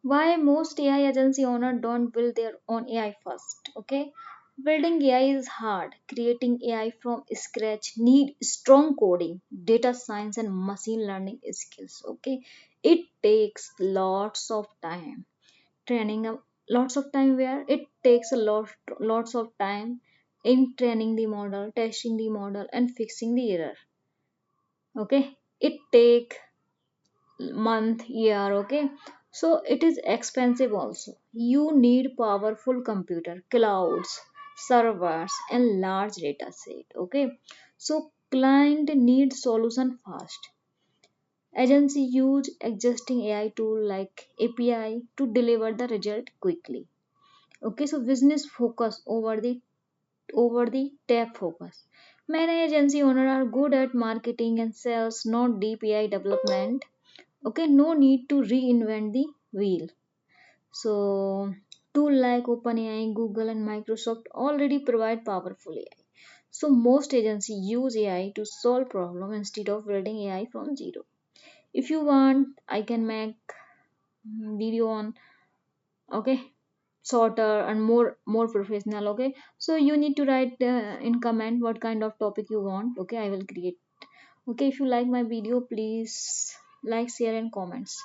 Why most AI agency owner don't build their own AI first? Okay, building AI is hard. Creating AI from scratch need strong coding, data science, and machine learning skills. Okay, it takes lots of time. Training lots of time where it takes a lots of time in training the model, testing the model, and fixing the error. Okay, it take month, year. Okay, so it is expensive also. You need powerful computer, clouds, servers, and large data set. Okay, so client need solution fast. Agency use existing AI tool like API to deliver the result quickly. Okay, so business focus over the tech focus. Many agency owners are good at marketing and sales, not deep AI development. Okay, no need to reinvent the wheel. So tool like OpenAI, Google, and Microsoft already provide powerful AI. So most agencies use AI to solve problem instead of building AI from zero. If you want, I can make video on, okay, shorter and more professional. Okay, so you need to write in comment what kind of topic you want. Okay, I will create. Okay, if you like my video, please like, share, and comments.